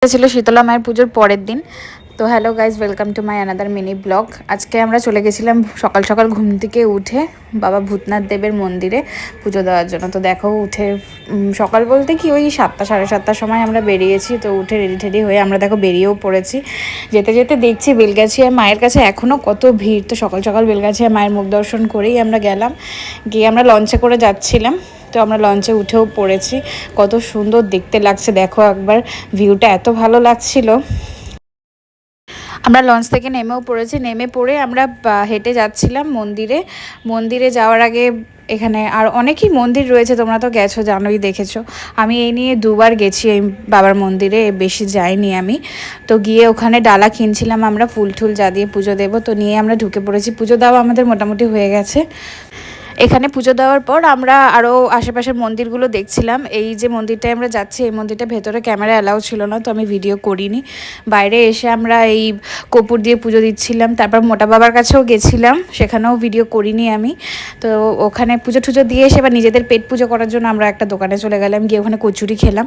ছিল শীতলা মায়ের পুজোর পরের দিন। তো hello guys, welcome to my another mini blog. আজকে আমরা চলে গেছিলাম সকাল সকাল ঘুম থেকে উঠে বাবা ভূতনাথ দেবের মন্দিরে পুজো দেওয়ার জন্য। তো দেখো উঠে সকাল বলতে কি ওই 7টা সাড়ে 7টার সময় আমরা বেরিয়েছি। তো উঠে রেডি টেডি হয়ে আমরা দেখো বেরিয়েও পড়েছি। যেতে যেতে দেখছি বেলগাছিয়া মায়ের কাছে এখনও কত ভিড়। তো সকাল সকাল বেলগাছিয়া মায়ের মুখ দর্শন করেই আমরা গেলাম। গিয়ে আমরা লঞ্চে করে যাচ্ছিলাম। তো আমরা লঞ্চে উঠেও পড়েছি। কত সুন্দর দেখতে লাগছে দেখো একবার, ভিউটা এত ভালো লাগছিল। আমরা লঞ্চ থেকে নেমেও পড়েছি। নেমে পড়ে আমরা হেঁটে যাচ্ছিলাম মন্দিরে যাওয়ার আগে এখানে আর অনেকই মন্দির রয়েছে, তোমরা তো গেছো জানোই, দেখেছো। আমি এই নিয়ে 2বার গেছি এই বাবার মন্দিরে, বেশি যাইনি আমি। তো গিয়ে ওখানে ডালা কিনছিলাম আমরা, ফুল টুল যা দিয়ে পুজো দেবো। তো নিয়ে আমরা ঢুকে পড়েছি। পুজো দেওয়া আমাদের মোটামুটি হয়ে গেছে। এখানে পুজো দেওয়ার পর আমরা আরও আশেপাশের মন্দিরগুলো দেখছিলাম। এই যে মন্দিরটায় আমরা যাচ্ছি, এই মন্দিরটা ভেতরে ক্যামেরা অ্যালাউ ছিল না, তো আমি ভিডিও করিনি। বাইরে এসে আমরা এই কর্পূর দিয়ে পুজো দিচ্ছিলাম। তারপর মোটা বাবার কাছেও গেছিলাম, সেখানেও ভিডিও করিনি আমি। তো ওখানে পুজো টুজো দিয়ে এসে এবার নিজেদের পেট পুজো করার জন্য আমরা একটা দোকানে চলে গেলাম। গিয়ে ওখানে কচুরি খেলাম।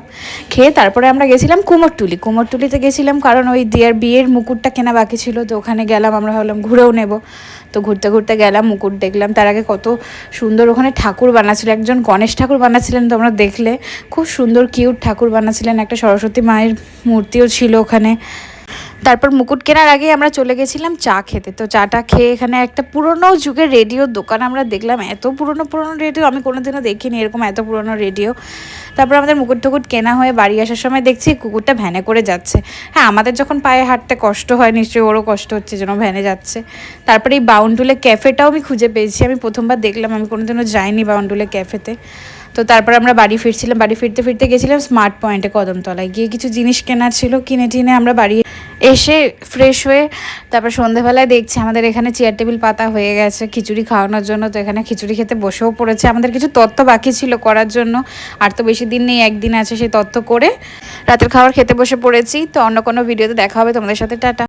খেয়ে তারপরে আমরা গেছিলাম কুমোরটুলিতে গেছিলাম, কারণ ওই বিয়ের মুকুটটা কেনা বাকি ছিল। তো ওখানে গেলাম, আমরা ভাবলাম ঘুরেও নেব। তো ঘুরতে ঘুরতে গেলাম, মুকুট দেখলাম। তার আগে কত সুন্দর ওখানে ঠাকুর বানাচ্ছিল, একজন গণেশ ঠাকুর বানাচ্ছিলেন, তোমরা দেখলে খুব সুন্দর কিউট ঠাকুর বানাচ্ছিলেন। একটা সরস্বতী মায়ের মূর্তিও ছিল ওখানে। তারপর মুকুট কেনার আগে আমরা চলে গেছিলাম চা খেতে। তো চাটা খেয়ে এখানে একটা পুরনো যুগের রেডিওর দোকান আমরা দেখলাম। এত পুরনো রেডিও আমি কোনোদিনও দেখিনি, এরকম এত পুরনো রেডিও। তারপর আমাদের মুকুট টুকুট কেনা হয়ে বাড়ি আসার সময় দেখছি কুকুরটা ভ্যানে করে যাচ্ছে। হ্যাঁ, আমাদের যখন পায়ে হাঁটতে কষ্ট হয়, নিশ্চয়ই ওরও কষ্ট হচ্ছে, যেন ভ্যানে যাচ্ছে। তারপরে এই বাউন্ডুলে ক্যাফেটাও আমি খুঁজে পেয়েছি। আমি প্রথমবার দেখলাম, আমি কোনোদিনও যাইনি বাউন্ডুলে ক্যাফেতে। তো তারপর আমরা বাড়ি ফিরছিলাম। বাড়ি ফিরতে ফিরতে গেছিলাম স্মার্ট পয়েন্টে কদমতলায়। গিয়ে কিছু জিনিস কেনার ছিল, কিনে টিনে আমরা বাড়ি এসে ফ্রেশ হয়ে তারপর সন্ধ্যেবেলায় দেখছি আমাদের এখানে চেয়ার টেবিল পাতা হয়ে গেছে খিচুড়ি খাওয়ানোর জন্য। তো এখানে খিচুড়ি খেতে বসেও পড়েছে। আমাদের কিছু তত্ত্ব বাকি ছিল করার জন্য, আর তো বেশি দিন নেই, একদিন আছে। সেই তত্ত্ব করে রাতের খাবার খেতে বসে পড়েছি। তো অন্য কোনো ভিডিওতে দেখা হবে তোমাদের সাথে। টাটা।